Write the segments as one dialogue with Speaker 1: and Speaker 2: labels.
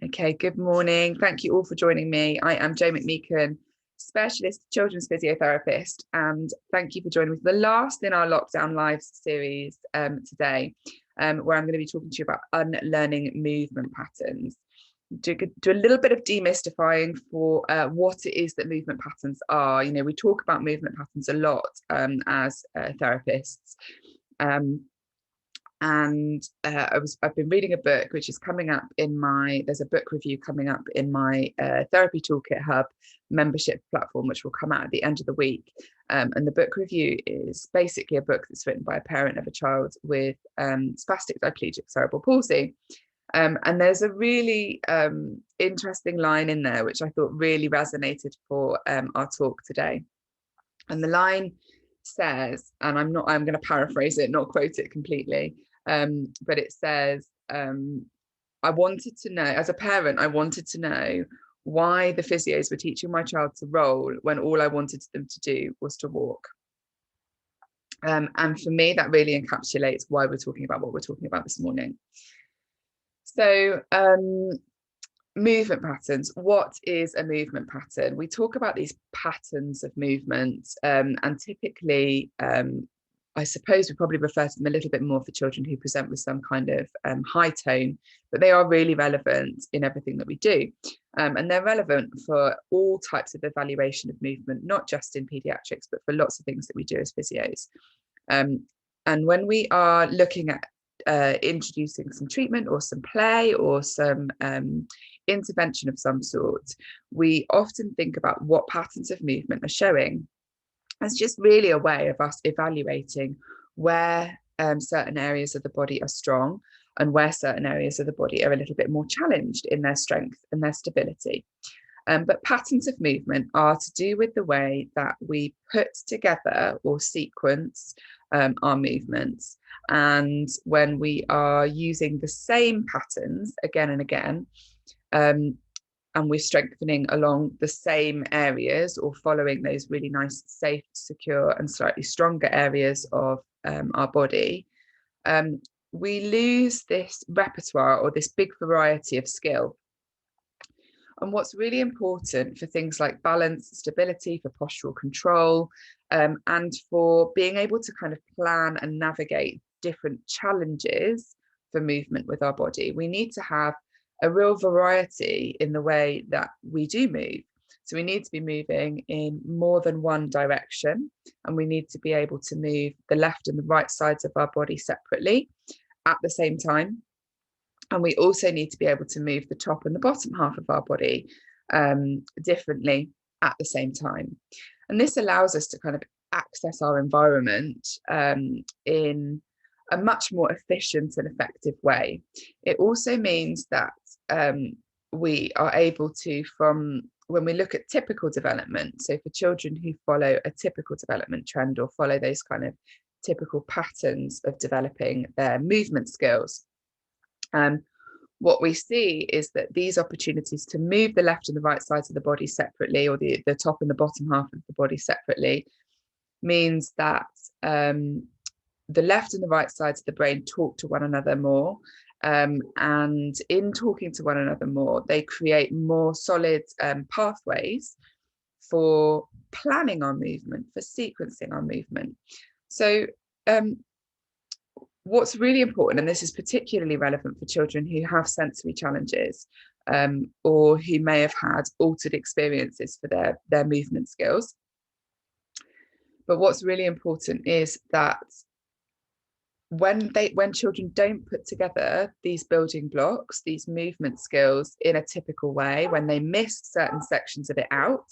Speaker 1: Okay, good morning. Thank you all for joining me. I am Jo McMeekan, specialist children's physiotherapist, and thank you for joining me for the last in our lockdown live series today, where I'm going to be talking to you about unlearning movement patterns. Do a little bit of demystifying for what it is that movement patterns are. You know, we talk about movement patterns a lot as therapists. I've been reading a book which is coming up in there's a book review coming up in my Therapy Toolkit Hub membership platform, which will come out at the end of the week. And the book review is basically a book that's written by a parent of a child with spastic diplegic cerebral palsy. And there's a really interesting line in there, which I thought really resonated for our talk today. And the line says, and I'm going to paraphrase it, not quote it completely, but it says, I wanted to know, as a parent, I wanted to know why the physios were teaching my child to roll when all I wanted them to do was to walk. And for me, that really encapsulates why we're talking about what we're talking about this morning. So movement patterns. What is a movement pattern? We talk about these patterns of movement, and typically, I suppose we probably refer to them a little bit more for children who present with some kind of high tone, but they are really relevant in everything that we do. And they're relevant for all types of evaluation of movement, not just in pediatrics, but for lots of things that we do as physios. And when we are looking at introducing some treatment or some play or some intervention of some sort, we often think about what patterns of movement are showing. It's just really a way of us evaluating where certain areas of the body are strong and where certain areas of the body are a little bit more challenged in their strength and their stability. But patterns of movement are to do with the way that we put together or sequence our movements. And when we are using the same patterns again and again, and we're strengthening along the same areas or following those really nice, safe, secure, and slightly stronger areas of our body, we lose this repertoire or this big variety of skill. And what's really important for things like balance, stability, for postural control, and for being able to kind of plan and navigate different challenges for movement with our body, we need to have a real variety in the way that we do move. So we need to be moving in more than one direction, and we need to be able to move the left and the right sides of our body separately at the same time. And we also need to be able to move the top and the bottom half of our body differently at the same time. And this allows us to kind of access our environment in a much more efficient and effective way. It also means that we are able to, when we look at typical development, so for children who follow a typical development trend or follow those kind of typical patterns of developing their movement skills, what we see is that these opportunities to move the left and the right sides of the body separately, or the top and the bottom half of the body separately, means that the left and the right sides of the brain talk to one another more. And in talking to one another more, they create more solid pathways for planning our movement, for sequencing our movement. So what's really important, and this is particularly relevant for children who have sensory challenges or who may have had altered experiences for their movement skills. But what's really important is that when children don't put together these building blocks, these movement skills in a typical way, when they miss certain sections of it out,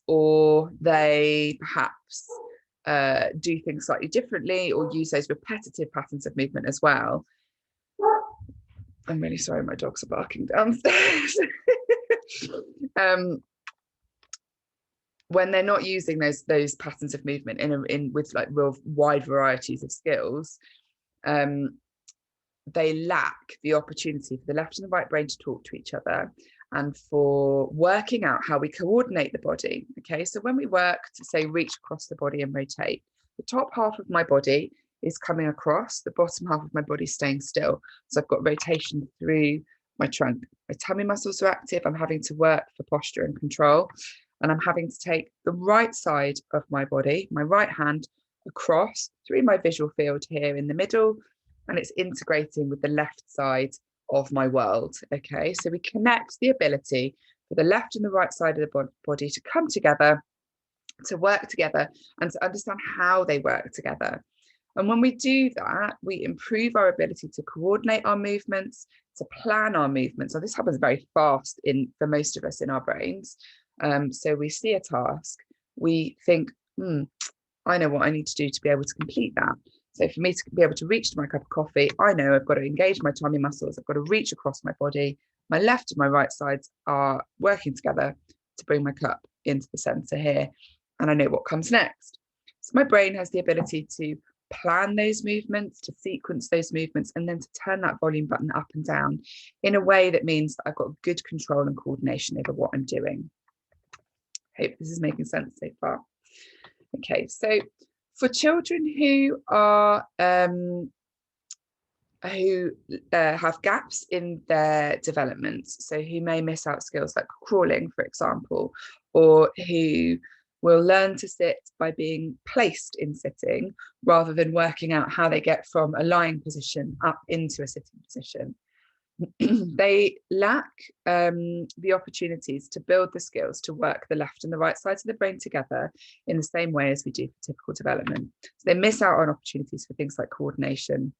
Speaker 1: or they perhaps do things slightly differently or use those repetitive patterns of movement as well. I'm really sorry, my dogs are barking downstairs. When they're not using those patterns of movement with like real wide varieties of skills, they lack the opportunity for the left and the right brain to talk to each other and for working out how we coordinate the body. Okay, so when we work to say reach across the body and rotate, the top half of my body is coming across, the bottom half of my body staying still. So I've got rotation through my trunk. My tummy muscles are active. I'm having to work for posture and control. And I'm having to take the right side of my body, my right hand, across through my visual field here in the middle. And it's integrating with the left side of my world. Okay, so we connect the ability for the left and the right side of the body to come together, to work together, and to understand how they work together. And when we do that, we improve our ability to coordinate our movements, to plan our movements. So this happens very fast for most of us in our brains. So we see a task, we think, I know what I need to do to be able to complete that. So for me to be able to reach to my cup of coffee, I know I've got to engage my tummy muscles. I've got to reach across my body. My left and my right sides are working together to bring my cup into the center here. And I know what comes next. So my brain has the ability to plan those movements, to sequence those movements, and then to turn that volume button up and down in a way that means that I've got good control and coordination over what I'm doing. Hope this is making sense so far. Okay, so for children who are have gaps in their development, so who may miss out skills like crawling, for example, or who will learn to sit by being placed in sitting rather than working out how they get from a lying position up into a sitting position. They lack the opportunities to build the skills to work the left and the right sides of the brain together in the same way as we do for typical development. So they miss out on opportunities for things like coordination,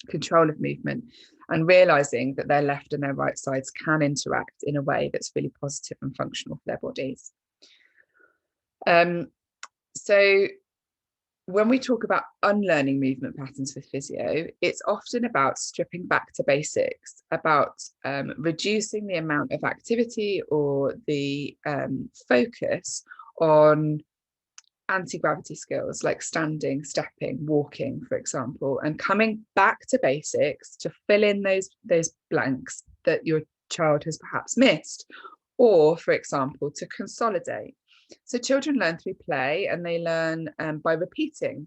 Speaker 1: control of movement, and realizing that their left and their right sides can interact in a way that's really positive and functional for their bodies. So when we talk about unlearning movement patterns with physio, it's often about stripping back to basics, about reducing the amount of activity or the focus on anti-gravity skills like standing, stepping, walking, for example, and coming back to basics to fill in those blanks that your child has perhaps missed, or, for example, to consolidate. So children learn through play, and they learn by repeating.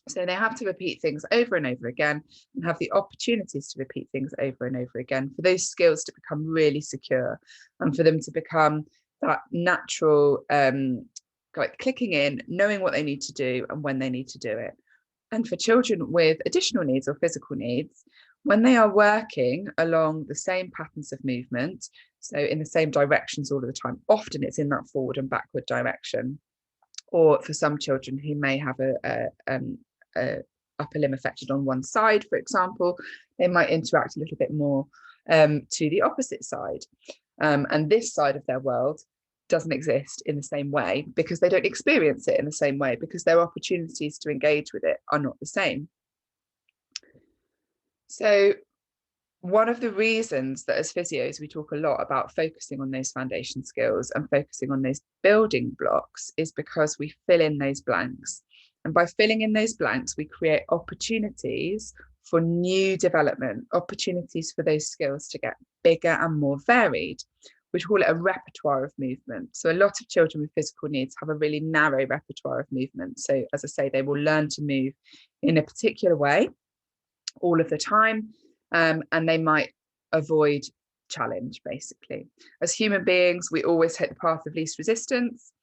Speaker 1: So they have to repeat things over and over again and have the opportunities to repeat things over and over again for those skills to become really secure and for them to become that natural, like clicking in, knowing what they need to do and when they need to do it. And for children with additional needs or physical needs, when they are working along the same patterns of movement, so in the same directions all of the time, often it's in that forward and backward direction. Or for some children who may have a upper limb affected on one side, for example, they might interact a little bit more to the opposite side. And this side of their world doesn't exist in the same way because they don't experience it in the same way, because their opportunities to engage with it are not the same. So one of the reasons that as physios we talk a lot about focusing on those foundation skills and focusing on those building blocks is because we fill in those blanks. And by filling in those blanks, we create opportunities for new development, opportunities for those skills to get bigger and more varied. We call it a repertoire of movement. So a lot of children with physical needs have a really narrow repertoire of movement. So as I say, they will learn to move in a particular way all of the time. And they might avoid challenge, basically. As human beings, we always hit the path of least resistance.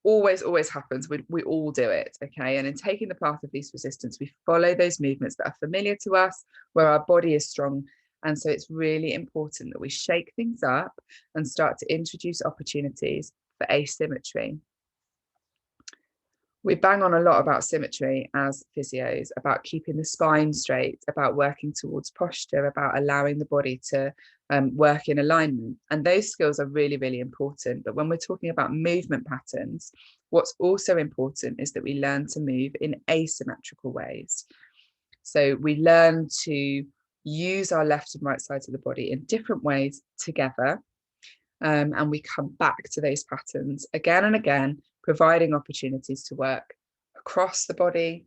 Speaker 1: Always happens. We all do it, okay? And in taking the path of least resistance, we follow those movements that are familiar to us, where our body is strong. And so it's really important that we shake things up and start to introduce opportunities for asymmetry. We bang on a lot about symmetry as physios, about keeping the spine straight, about working towards posture, about allowing the body to work in alignment. And those skills are really, really important. But when we're talking about movement patterns, what's also important is that we learn to move in asymmetrical ways. So we learn to use our left and right sides of the body in different ways together. And we come back to those patterns again and again, providing opportunities to work across the body,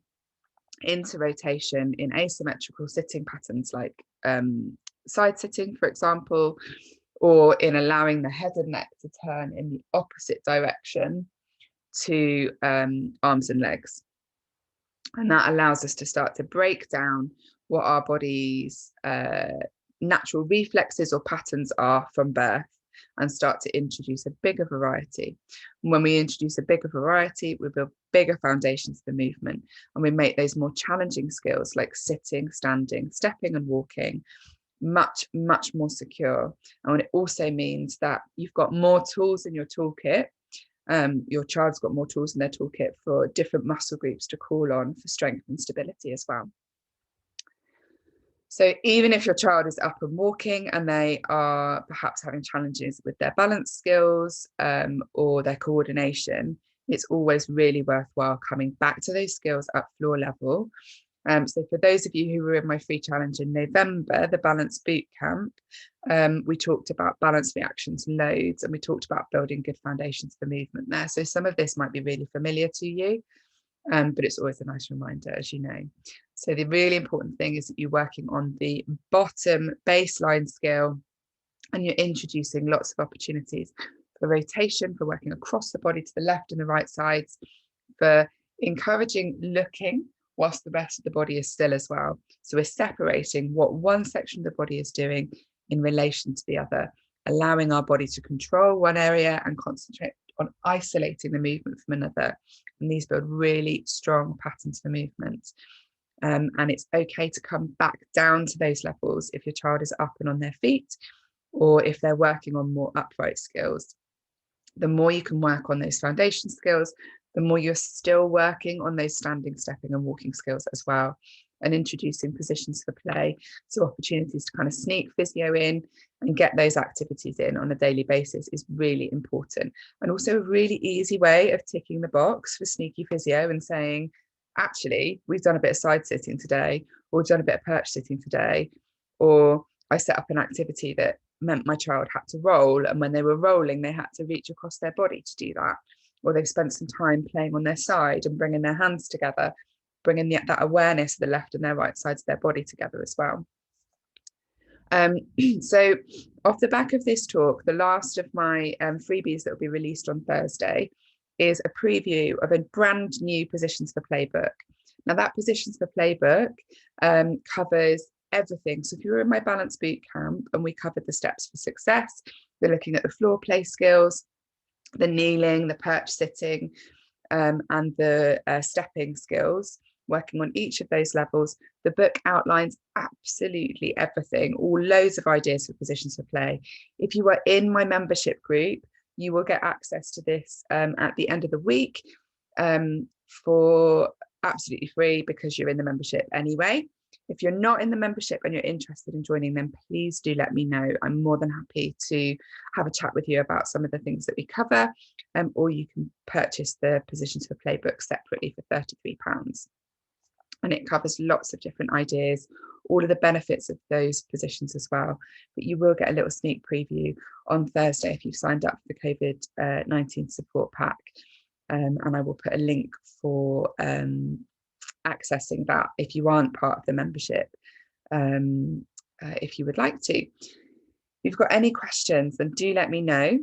Speaker 1: into rotation in asymmetrical sitting patterns like side sitting, for example, or in allowing the head and neck to turn in the opposite direction to arms and legs. And that allows us to start to break down what our bodies natural reflexes or patterns are from birth, and start to introduce a bigger variety. And when we introduce a bigger variety, we build bigger foundations for movement, and we make those more challenging skills like sitting, standing, stepping and walking much more secure. And it also means that you've got more tools in your toolkit. Your child's got more tools in their toolkit for different muscle groups to call on for strength and stability as well. So even if your child is up and walking and they are perhaps having challenges with their balance skills or their coordination, it's always really worthwhile coming back to those skills at floor level. So for those of you who were in my free challenge in November, the balance boot camp, we talked about balance reactions, loads, and we talked about building good foundations for movement there. So some of this might be really familiar to you, but it's always a nice reminder, as you know. So the really important thing is that you're working on the bottom baseline skill, and you're introducing lots of opportunities for rotation, for working across the body to the left and the right sides, for encouraging looking whilst the rest of the body is still as well. So we're separating what one section of the body is doing in relation to the other, allowing our body to control one area and concentrate on isolating the movement from another. And these build really strong patterns for movement. And it's okay to come back down to those levels if your child is up and on their feet, or if they're working on more upright skills. The more you can work on those foundation skills, the more you're still working on those standing, stepping and walking skills as well, and introducing positions for play. So opportunities to kind of sneak physio in and get those activities in on a daily basis is really important. And also a really easy way of ticking the box for sneaky physio and saying, actually, we've done a bit of side sitting today, or we've done a bit of perch sitting today, or I set up an activity that meant my child had to roll, and when they were rolling, they had to reach across their body to do that. Or they've spent some time playing on their side and bringing their hands together, bringing that awareness of the left and their right sides of their body together as well. So off the back of this talk, the last of my freebies that will be released on Thursday is a preview of a brand new Positions for Play book. Now that Positions for Play book covers everything. So if you were in my balance boot camp and we covered the steps for success, we're looking at the floor play skills, the kneeling, the perch sitting, and the stepping skills, working on each of those levels. The book outlines absolutely everything, all loads of ideas for Positions for Play. If you are in my membership group, you will get access to this at the end of the week for absolutely free, because you're in the membership anyway. If you're not in the membership and you're interested in joining them, please do let me know. I'm more than happy to have a chat with you about some of the things that we cover, or you can purchase the Positions for Play book separately for £33. And it covers lots of different ideas, all of the benefits of those positions as well. But you will get a little sneak preview on Thursday if you've signed up for the COVID-19 support pack. And I will put a link for accessing that if you aren't part of the membership, if you would like to. If you've got any questions, then do let me know.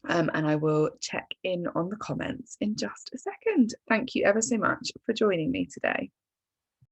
Speaker 1: And I will check in on the comments in just a second. Thank you ever so much for joining me today.